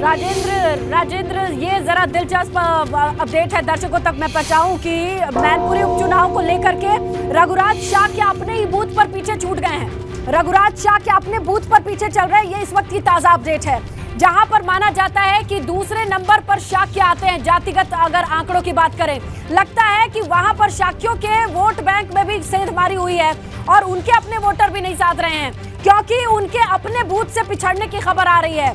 राजेंद्र, ये जरा दिलचस्प अपडेट है दर्शकों तक मैं पहुंचाऊं कि मैनपुरी उपचुनाव को लेकर के रघुराज शाह के अपने ही बूथ पर पीछे छूट गए हैं। रघुराज शाह के अपने बूथ पर पीछे चल रहे हैं, ये इस वक्त की ताजा अपडेट है, जहां पर माना जाता है कि दूसरे नंबर पर शाक्य आते हैं। जातिगत अगर आंकड़ों की बात करें, लगता है कि वहां पर शाक्यों के वोट बैंक में भी सेंधमारी हुई है और उनके अपने वोटर भी नहीं साथ रहे हैं, क्योंकि उनके अपने बूथ से पिछड़ने की खबर आ रही है।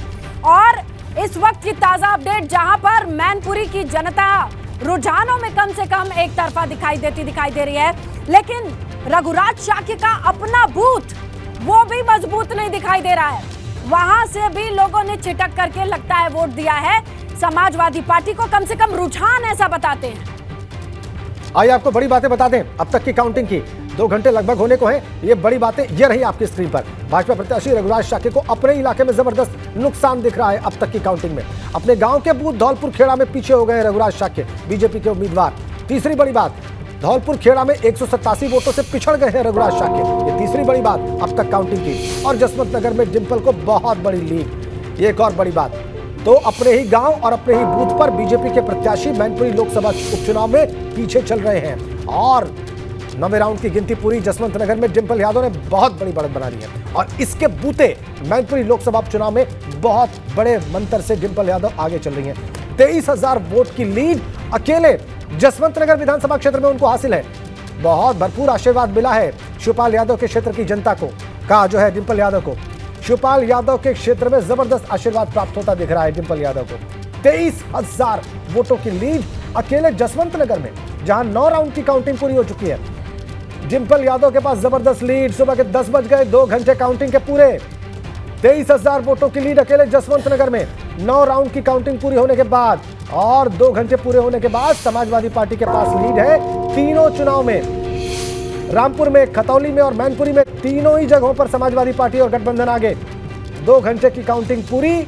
और इस वक्त की ताजा अपडेट, जहां पर मैनपुरी की जनता रुझानों में कम से कम एक तरफा दिखाई दे रही है, लेकिन रघुराज शाक्य का अपना बूथ वो भी मजबूत नहीं दिखाई दे रहा है। वहां से भी लोगों ने छिटक करके लगता है वोट दिया है समाजवादी पार्टी को, कम से कम रुझान ऐसा बताते हैं। आइए आपको बड़ी बातें बता दें अब तक की काउंटिंग की। 2 घंटे लगभग होने को हैं। ये बड़ी बातें ये रही आपकी स्क्रीन पर। भाजपा प्रत्याशी रघुराज शाक्य को अपने इलाके में जबरदस्त नुकसान दिख रहा है अब तक की काउंटिंग में। अपने गांव के बूथ धौलपुर खेड़ा में पीछे हो गए रघुराज शाक्य, बीजेपी के उम्मीदवार। तीसरी बड़ी बात, धौलपुर खेड़ा में 187 वोटों से पिछड़ गए हैं रघुराज शाक्य। ये तीसरी बड़ी बात अब तक काउंटिंग की। और जसवंत नगर में डिंपल को बहुत बड़ी लीड। ये एक और बड़ी बात, तो अपने ही गांव और अपने ही बूथ पर बीजेपी के प्रत्याशी मैनपुरी लोकसभा उपचुनाव में पीछे चल रहे हैं। और 9वें राउंड की गिनती पूरी जसवंत नगर में डिंपल यादव ने बहुत बड़ी बढ़त बना ली है और इसके बूते मैनपुरी लोकसभा उपचुनाव में बहुत बड़े मंत्र से डिंपल यादव आगे चल रही हैं। 23,000 वोट की लीड अकेले जसवंत नगर विधानसभा क्षेत्र में उनको हासिल है। बहुत भरपूर आशीर्वाद मिला है शिवपाल यादव के क्षेत्र की जनता को, कहा जो है डिंपल यादव को। शिवपाल यादव के क्षेत्र में जबरदस्त आशीर्वाद प्राप्त होता दिख रहा है डिंपल यादव को। 23,000 वोटों की लीड अकेले जसवंत नगर में, जहां 9 राउंड की काउंटिंग पूरी हो चुकी है। डिंपल यादव के पास जबरदस्त लीड। सुबह के 10 बज गए, 2 घंटे काउंटिंग के पूरे। 23,000 वोटों की लीड अकेले जसवंत नगर में 9 राउंड की काउंटिंग पूरी होने के बाद और 2 घंटे पूरे होने के बाद समाजवादी पार्टी के पास लीड है तीनों चुनाव में। रामपुर में, खतौली में और मैनपुरी में, तीनों ही जगहों पर समाजवादी पार्टी और गठबंधन आगे। 2 घंटे की काउंटिंग पूरी।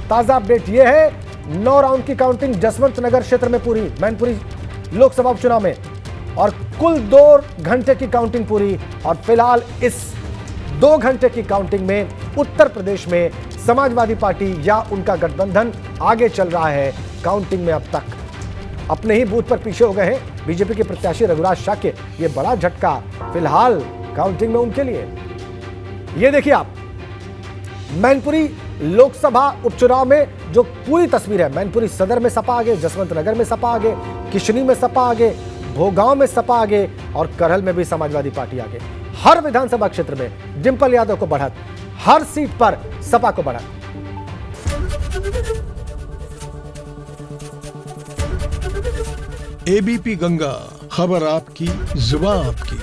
ताजा अपडेट यह है, 9 राउंड की काउंटिंग जसवंत नगर क्षेत्र में पूरी, मैनपुरी लोकसभा उपचुनाव में, और कुल 2 घंटे की काउंटिंग पूरी। और फिलहाल इस 2 घंटे की काउंटिंग में उत्तर प्रदेश में समाजवादी पार्टी या उनका गठबंधन आगे चल रहा है। काउंटिंग में अब तक अपने ही बूथ पर पीछे हो गए हैं बीजेपी के प्रत्याशी रघुराज शाक्य। ये बड़ा झटका फिलहाल काउंटिंग में उनके लिए। ये देखिए आप, मैनपुरी लोकसभा उपचुनाव में जो पूरी तस्वीर है, मैनपुरी सदर में सपा आगे, जसवंत नगर में सपा आगे, किशनी में सपा आगे, भोगांव में सपा आगे और करहल में भी समाजवादी पार्टी आगे। हर विधानसभा क्षेत्र में डिंपल यादव को बढ़त, हर सीट पर सपा को बढ़त। एबीपी गंगा, खबर आपकी, जुबान आपकी।